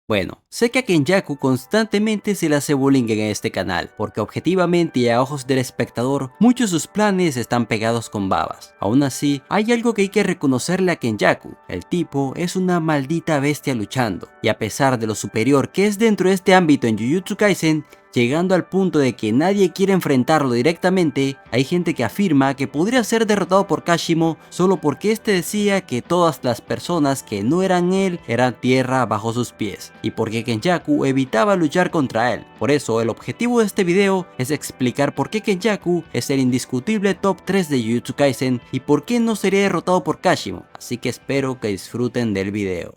Bueno, sé que a Kenjaku constantemente se le hace bullying en este canal, porque objetivamente y a ojos del espectador, muchos de sus planes están pegados con babas. Aún así, hay algo que hay que reconocerle a Kenjaku: el tipo es una maldita bestia luchando, y a pesar de lo superior que es dentro de este ámbito en Jujutsu Kaisen, llegando al punto de que nadie quiere enfrentarlo directamente, hay gente que afirma que podría ser derrotado por Kashimo solo porque este decía que todas las personas que no eran él eran tierra bajo sus pies, y porque Kenjaku evitaba luchar contra él. Por eso el objetivo de este video es explicar por qué Kenjaku es el indiscutible top 3 de Jujutsu Kaisen y por qué no sería derrotado por Kashimo, así que espero que disfruten del video.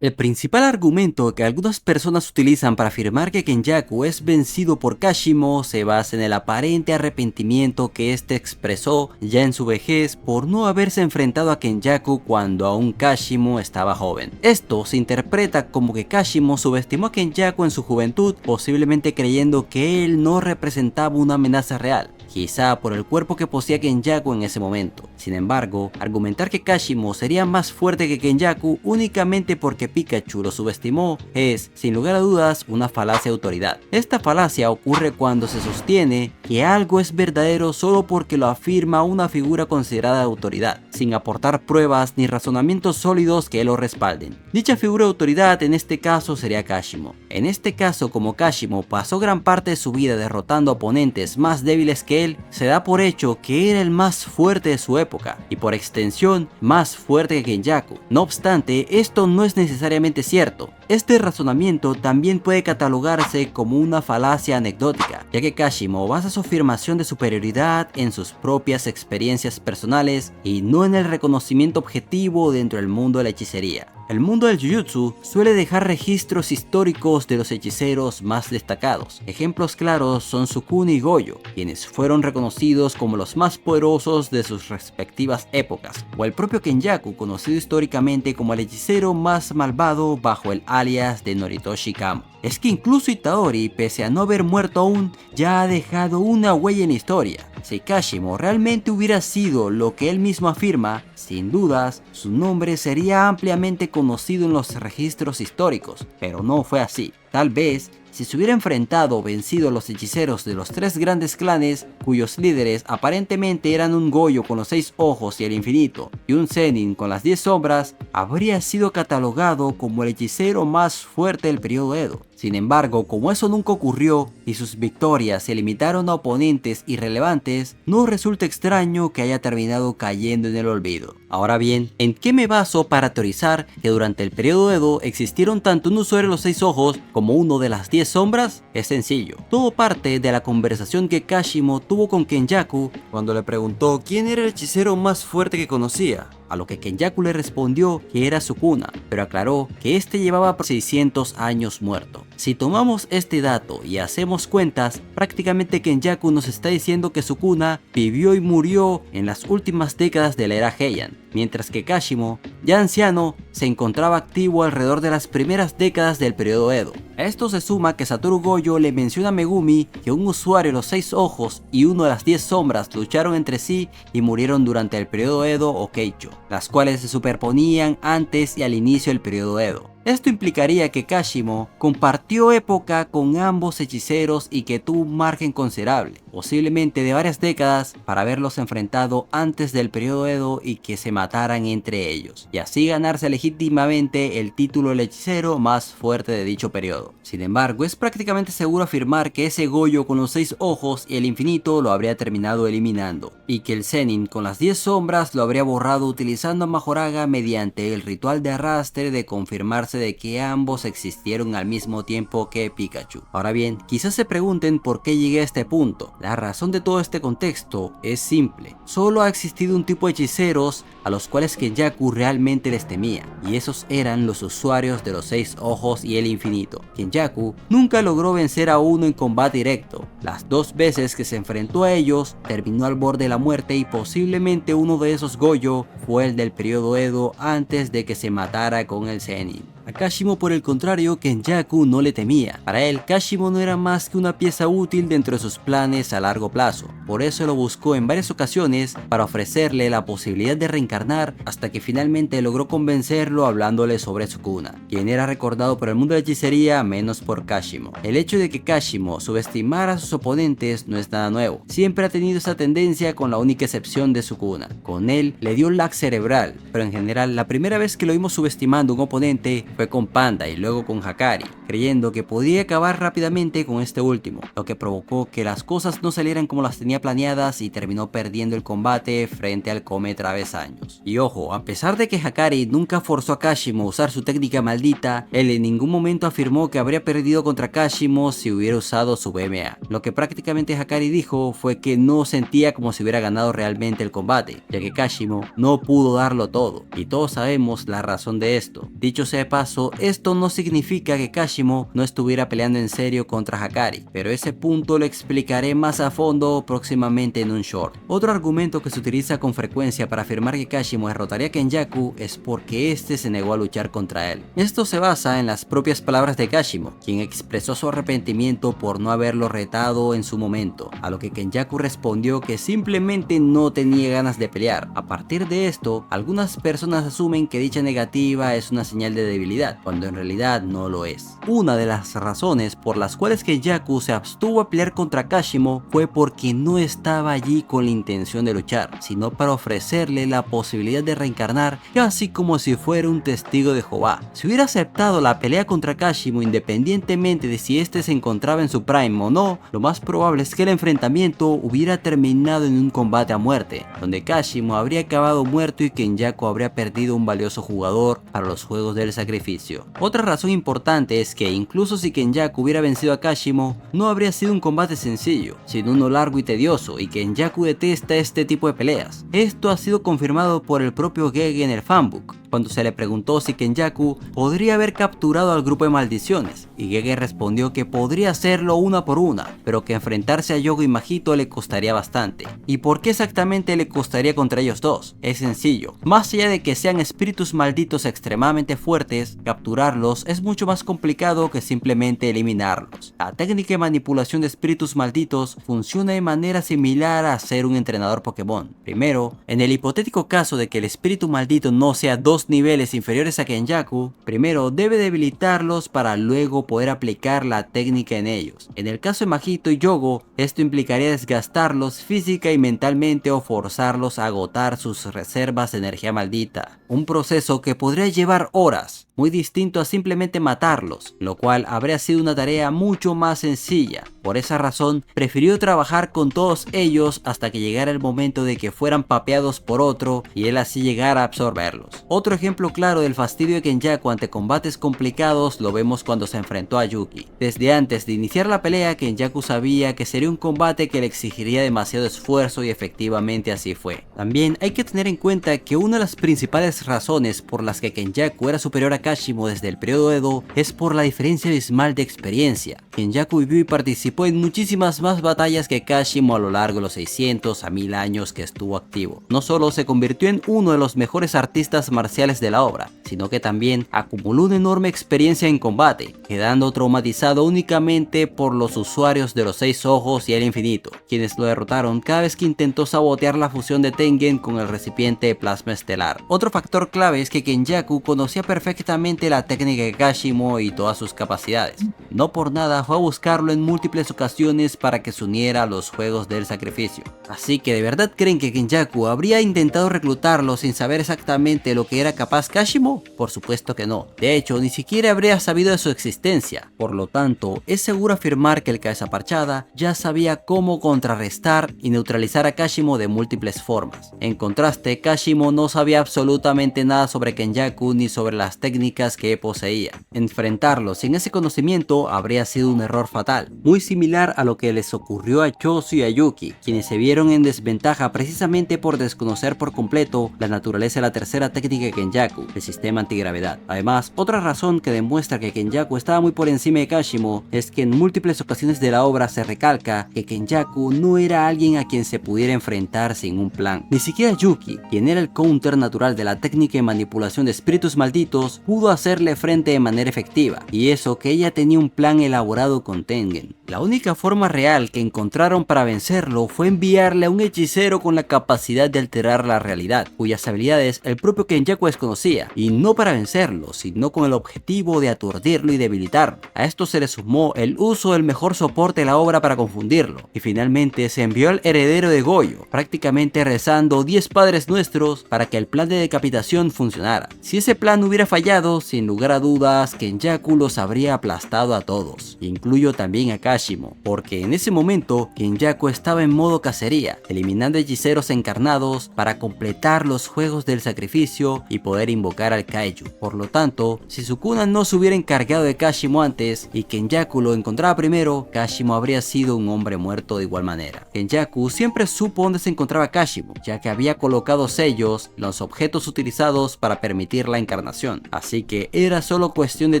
El principal argumento que algunas personas utilizan para afirmar que Kenjaku es vencido por Kashimo se basa en el aparente arrepentimiento que este expresó ya en su vejez por no haberse enfrentado a Kenjaku cuando aún Kashimo estaba joven. Esto se interpreta como que Kashimo subestimó a Kenjaku en su juventud, posiblemente creyendo que él no representaba una amenaza real, quizá por el cuerpo que poseía Kenjaku en ese momento. Sin embargo, argumentar que Kashimo sería más fuerte que Kenjaku únicamente porque Pikachu lo subestimó es, sin lugar a dudas, una falacia de autoridad. Esta falacia ocurre cuando se sostiene que algo es verdadero solo porque lo afirma una figura considerada de autoridad, sin aportar pruebas ni razonamientos sólidos que lo respalden. Dicha figura de autoridad en este caso sería Kashimo. En este caso, como Kashimo pasó gran parte de su vida derrotando oponentes más débiles que él, se da por hecho que era el más fuerte de su época, y por extensión, más fuerte que Kenjaku. No obstante, esto no es necesariamente cierto. Este razonamiento también puede catalogarse como una falacia anecdótica, ya que Kashimo basa su afirmación de superioridad en sus propias experiencias personales y no en el reconocimiento objetivo dentro del mundo de la hechicería. El mundo del Jujutsu suele dejar registros históricos de los hechiceros más destacados. Ejemplos claros son Sukuna y Gojo, quienes fueron reconocidos como los más poderosos de sus respectivas épocas, o el propio Kenjaku, conocido históricamente como el hechicero más malvado bajo el alias de Noritoshi Kamo. Es que incluso Itadori, pese a no haber muerto aún, ya ha dejado una huella en la historia. Si Kashimo realmente hubiera sido lo que él mismo afirma, sin dudas, su nombre sería ampliamente conocido en los registros históricos, pero no fue así. Tal vez, si se hubiera enfrentado o vencido a los hechiceros de los tres grandes clanes, cuyos líderes aparentemente eran un Gojo con los 6 ojos y el infinito, y un Zenin con las 10 sombras, habría sido catalogado como el hechicero más fuerte del periodo Edo. Sin embargo, como eso nunca ocurrió y sus victorias se limitaron a oponentes irrelevantes, no resulta extraño que haya terminado cayendo en el olvido. Ahora bien, ¿en qué me baso para teorizar que durante el periodo Edo existieron tanto un usuario de los 6 ojos como uno de las 10 sombras? Es sencillo. Todo parte de la conversación que Kashimo tuvo con Kenjaku cuando le preguntó quién era el hechicero más fuerte que conocía, a lo que Kenjaku le respondió que era Sukuna, pero aclaró que este llevaba 600 años muerto. Si tomamos este dato y hacemos cuentas, prácticamente Kenjaku nos está diciendo que Sukuna vivió y murió en las últimas décadas de la era Heian, mientras que Kashimo, ya anciano, se encontraba activo alrededor de las primeras décadas del periodo Edo. A esto se suma que Satoru Gojo le menciona a Megumi que un usuario de los 6 ojos y uno de las 10 sombras lucharon entre sí y murieron durante el periodo Edo o Keicho, las cuales se superponían antes y al inicio del periodo Edo. Esto implicaría que Kashimo compartió época con ambos hechiceros y que tuvo un margen considerable, posiblemente de varias décadas, para haberlos enfrentado antes del periodo Edo y que se mataran entre ellos, y así ganarse legítimamente el título del hechicero más fuerte de dicho periodo. Sin embargo, es prácticamente seguro afirmar que ese Gojo con los 6 ojos y el infinito lo habría terminado eliminando, y que el Zenin con las 10 sombras lo habría borrado utilizando a Majoraga mediante el ritual de arrastre de confirmarse de que ambos existieron al mismo tiempo que Pikachu. Ahora bien, quizás se pregunten por qué llegué a este punto. La razón de todo este contexto es simple. Solo ha existido un tipo de hechiceros a los cuales Kenjaku realmente les temía, y esos eran los usuarios de los 6 ojos y el infinito. Kenjaku nunca logró vencer a uno en combate directo. Las 2 veces que se enfrentó a ellos, terminó al borde de la muerte, y posiblemente uno de esos Gojo fue el del periodo Edo antes de que se matara con el Zenin. A Kashimo, por el contrario, Kenjaku no le temía. Para él, Kashimo no era más que una pieza útil dentro de sus planes a largo plazo. Por eso lo buscó en varias ocasiones para ofrecerle la posibilidad de reencarnar, hasta que finalmente logró convencerlo hablándole sobre Sukuna, quien era recordado por el mundo de la hechicería menos por Kashimo. El hecho de que Kashimo subestimara a sus oponentes no es nada nuevo. Siempre ha tenido esa tendencia, con la única excepción de Sukuna. Con él le dio lag cerebral, pero en general la primera vez que lo vimos subestimando a un oponente fue con Panda y luego con Hakari, creyendo que podía acabar rápidamente con este último, lo que provocó que las cosas no salieran como las tenía planeadas y terminó perdiendo el combate frente al Come Travesaños. Y ojo, a pesar de que Hakari nunca forzó a Kashimo a usar su técnica maldita, él en ningún momento afirmó que habría perdido contra Kashimo si hubiera usado su BMA. Lo que prácticamente Hakari dijo fue que no sentía como si hubiera ganado realmente el combate, ya que Kashimo no pudo darlo todo, y todos sabemos la razón de esto. Dicho sea de paso, esto no significa que Kashimo no estuviera peleando en serio contra Hakari, pero ese punto lo explicaré más a fondo próximamente en un short. Otro argumento que se utiliza con frecuencia para afirmar que Kashimo derrotaría a Kenjaku es porque este se negó a luchar contra él. Esto se basa en las propias palabras de Kashimo, quien expresó su arrepentimiento por no haberlo retado en su momento, a lo que Kenjaku respondió que simplemente no tenía ganas de pelear. A partir de esto, algunas personas asumen que dicha negativa es una señal de debilidad, cuando en realidad no lo es. Una de las razones por las cuales Kenjaku se abstuvo a pelear contra Kashimo fue porque no estaba allí con la intención de luchar, sino para ofrecerle la posibilidad de reencarnar, casi como si fuera un testigo de Jehová. Si hubiera aceptado la pelea contra Kashimo independientemente de si este se encontraba en su prime o no, lo más probable es que el enfrentamiento hubiera terminado en un combate a muerte, donde Kashimo habría acabado muerto y Kenjaku habría perdido un valioso jugador para los juegos del sacrificio. Otra razón importante es que incluso si Kenjaku hubiera vencido a Kashimo, no habría sido un combate sencillo, sino uno largo y tedioso, y Kenjaku detesta este tipo de peleas. Esto ha sido confirmado por el propio Gege en el fanbook, cuando se le preguntó si Kenjaku podría haber capturado al grupo de maldiciones, y Gege respondió que podría hacerlo una por una, pero que enfrentarse a Yogo y Majito le costaría bastante. ¿Y por qué exactamente le costaría contra ellos dos? Es sencillo, más allá de que sean espíritus malditos extremadamente fuertes, capturarlos es mucho más complicado que simplemente eliminarlos. La técnica de manipulación de espíritus malditos funciona de manera similar a ser un entrenador Pokémon. Primero, en el hipotético caso de que el espíritu maldito no sea 2 niveles inferiores a Kenjaku, primero debe debilitarlos para luego poder aplicar la técnica en ellos. En el caso de Majito y Yogo, esto implicaría desgastarlos física y mentalmente o forzarlos a agotar sus reservas de energía maldita, un proceso que podría llevar horas, muy distinto a simplemente matarlos, lo cual habría sido una tarea mucho más sencilla. Por esa razón, prefirió trabajar con todos ellos hasta que llegara el momento de que fueran papeados por otro y él así llegara a absorberlos. Otro ejemplo claro del fastidio de Kenjaku ante combates complicados lo vemos cuando se enfrentó a Yuki. Desde antes de iniciar la pelea, Kenjaku sabía que sería un combate que le exigiría demasiado esfuerzo y efectivamente así fue. También hay que tener en cuenta que una de las principales razones por las que Kenjaku era superior a Kashimo desde el periodo Edo es por la diferencia abismal de experiencia. Kenjaku vivió y participó en muchísimas más batallas que Kashimo a lo largo de los 600 a 1000 años que estuvo activo. No solo se convirtió en uno de los mejores artistas marciales de la obra, sino que también acumuló una enorme experiencia en combate, quedando traumatizado únicamente por los usuarios de los 6 ojos y el infinito, quienes lo derrotaron cada vez que intentó sabotear la fusión de Tengen con el recipiente de plasma estelar. Otro factor clave es que Kenjaku conocía perfectamente la técnica de Kashimo y todas sus capacidades. No por nada fue a buscarlo en múltiples ocasiones para que se uniera a los juegos del sacrificio. Así que ¿de verdad creen que Kenjaku habría intentado reclutarlo sin saber exactamente lo que era capaz Kashimo? Por supuesto que no. De hecho, ni siquiera habría sabido de su existencia. Por lo tanto, es seguro afirmar que el Cabeza Parchada ya sabía cómo contrarrestar y neutralizar a Kashimo de múltiples formas. En contraste, Kashimo no sabía absolutamente nada sobre Kenjaku ni sobre las técnicas que poseía. Enfrentarlo sin ese conocimiento Kashimo habría sido un error fatal, muy similar a lo que les ocurrió a Choso y a Yuki, quienes se vieron en desventaja precisamente por desconocer por completo la naturaleza de la tercera técnica de Kenjaku, el sistema antigravedad. Además, otra razón que demuestra que Kenjaku estaba muy por encima de Kashimo es que en múltiples ocasiones de la obra se recalca que Kenjaku no era alguien a quien se pudiera enfrentar sin un plan. Ni siquiera Yuki, quien era el counter natural de la técnica de manipulación de espíritus malditos, pudo hacerle frente de manera efectiva, y eso que ella tenía un plan elaborado con Tengen. La única forma real que encontraron para vencerlo fue enviarle a un hechicero con la capacidad de alterar la realidad, cuyas habilidades el propio Kenjaku desconocía, y no para vencerlo, sino con el objetivo de aturdirlo y debilitarlo. A esto se le sumó el uso del mejor soporte de la obra para confundirlo, y finalmente se envió al heredero de Goyo, prácticamente rezando 10 padres nuestros para que el plan de decapitación funcionara. Si ese plan hubiera fallado, sin lugar a dudas, Kenjaku los habría aplastado a todos. Incluyo también a Kashimo, porque en ese momento Kenjaku estaba en modo cacería, eliminando hechiceros encarnados para completar los juegos del sacrificio y poder invocar al Kaiju. Por lo tanto, si Sukuna no se hubiera encargado de Kashimo antes y Kenjaku lo encontraba primero, Kashimo habría sido un hombre muerto de igual manera. Kenjaku siempre supo dónde se encontraba Kashimo, ya que había colocado sellos en los objetos utilizados para permitir la encarnación, así que era solo cuestión de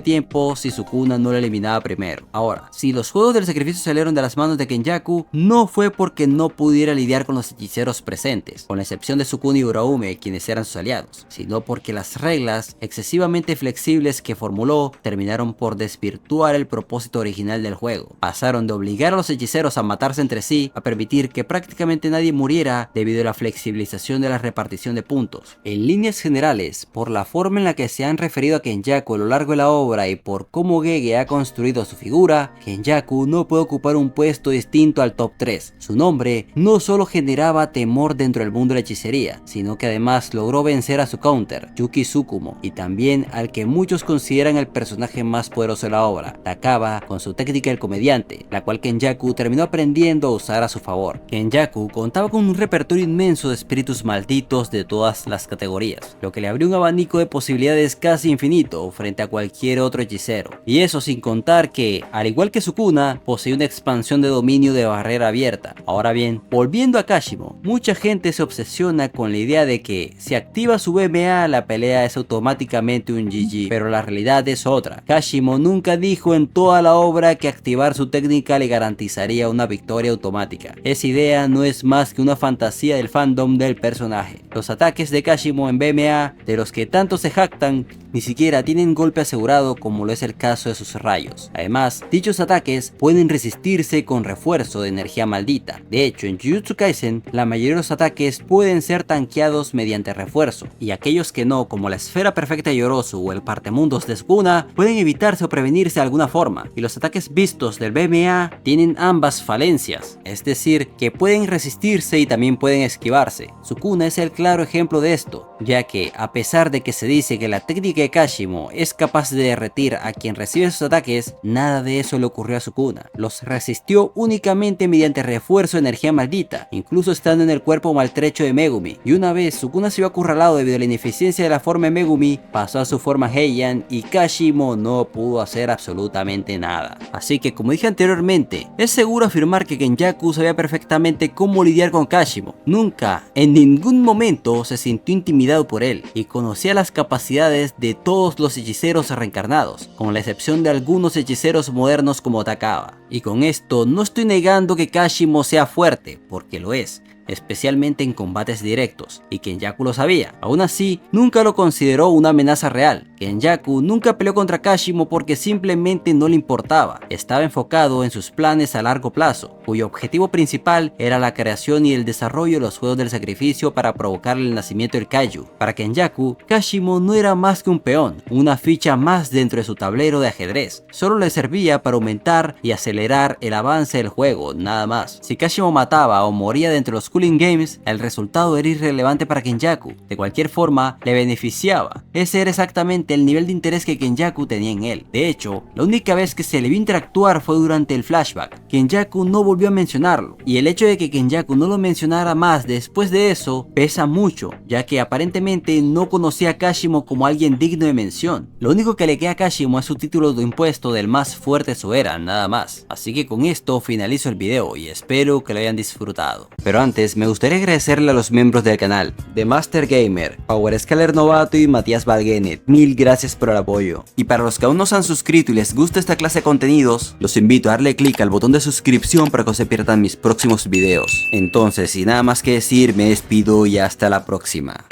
tiempo si Sukuna no lo eliminaba primero. Ahora, si los juegos del sacrificio salieron de las manos de Kenjaku, no fue porque no pudiera lidiar con los hechiceros presentes, con la excepción de Sukuna y Uraume, quienes eran sus aliados, sino porque las reglas excesivamente flexibles que formuló terminaron por desvirtuar el propósito original del juego. Pasaron de obligar a los hechiceros a matarse entre sí a permitir que prácticamente nadie muriera debido a la flexibilización de la repartición de puntos. En líneas generales, por la forma en la que se han referido a Kenjaku a lo largo de la obra y por cómo Gege ha construido su figura, Kenjaku no puede ocupar un puesto distinto al top 3. Su nombre no solo generaba temor dentro del mundo de la hechicería, sino que además logró vencer a su counter, Yuki Tsukumo, y también al que muchos consideran el personaje más poderoso de la obra, Takaba, con su técnica del comediante, la cual Kenjaku terminó aprendiendo a usar a su favor. Kenjaku contaba con un repertorio inmenso de espíritus malditos de todas las categorías, lo que le abrió un abanico de posibilidades casi infinito frente a cualquier otro hechicero. Y eso sin contar que, al igual que Sukuna, posee una expansión de dominio de barrera abierta. Ahora bien, volviendo a Kashimo, mucha gente se obsesiona con la idea de que si activa su BMA la pelea es automáticamente un GG, pero la realidad es otra. Kashimo nunca dijo en toda la obra que activar su técnica le garantizaría una victoria automática. Esa idea no es más que una fantasía del fandom del personaje. Los ataques de Kashimo en BMA, de los que tanto se jactan, ni siquiera tienen golpe asegurado como lo es el caso de sus rayos. Además, dichos ataques pueden resistirse con refuerzo de energía maldita. De hecho, en Jujutsu Kaisen, la mayoría de los ataques pueden ser tanqueados mediante refuerzo, y aquellos que no, como la esfera perfecta de Yorozu o el partemundos de Sukuna, pueden evitarse o prevenirse de alguna forma, y los ataques vistos del BMA tienen ambas falencias, es decir, que pueden resistirse y también pueden esquivarse. Sukuna es el claro ejemplo de esto, ya que a pesar de que se dice que la técnica de Kashimo es capaz de derretir a quien recibe sus ataques, nada de eso le ocurrió a Sukuna. Los resistió únicamente mediante refuerzo de energía maldita, incluso estando en el cuerpo maltrecho de Megumi, y una vez Sukuna se vio acorralado debido a la ineficiencia de la forma de Megumi, pasó a su forma Heian y Kashimo no pudo hacer absolutamente nada. Así que, como dije anteriormente, es seguro afirmar que Kenjaku sabía perfectamente cómo lidiar con Kashimo. Nunca, en ningún momento se sintió intimidado por él, y conocía las capacidades de todos los hechiceros reencarnados, con la excepción de algunos hechiceros modernos como Takaba. Y con esto no estoy negando que Kashimo sea fuerte, porque lo es, especialmente en combates directos, y Kenjaku lo sabía. Aún así, nunca lo consideró una amenaza real. Kenjaku nunca peleó contra Kashimo porque simplemente no le importaba. Estaba enfocado en sus planes a largo plazo, cuyo objetivo principal era la creación y el desarrollo de los juegos del sacrificio para provocar el nacimiento del Kaiju. Para Kenjaku, Kashimo no era más que un peón, una ficha más dentro de su tablero de ajedrez. Solo le servía para aumentar y acelerar acelerar el avance del juego, nada más. Si Kashimo mataba o moría dentro de los Cooling Games, el resultado era irrelevante para Kenjaku. De cualquier forma, le beneficiaba. Ese era exactamente el nivel de interés que Kenjaku tenía en él. De hecho, la única vez que se le vio interactuar fue durante el flashback. Kenjaku no volvió a mencionarlo, y el hecho de que Kenjaku no lo mencionara más después de eso pesa mucho, ya que aparentemente no conocía a Kashimo como alguien digno de mención. Lo único que le queda a Kashimo es su título de impuesto del más fuerte de su era, nada más. Así que con esto finalizo el video y espero que lo hayan disfrutado. Pero antes me gustaría agradecerle a los miembros del canal, The Master Gamer, Power Scaler Novato y Matías Valgenet. Mil gracias por el apoyo. Y para los que aún no se han suscrito y les gusta esta clase de contenidos, los invito a darle clic al botón de suscripción para que no se pierdan mis próximos videos. Entonces, sin nada más que decir, me despido y hasta la próxima.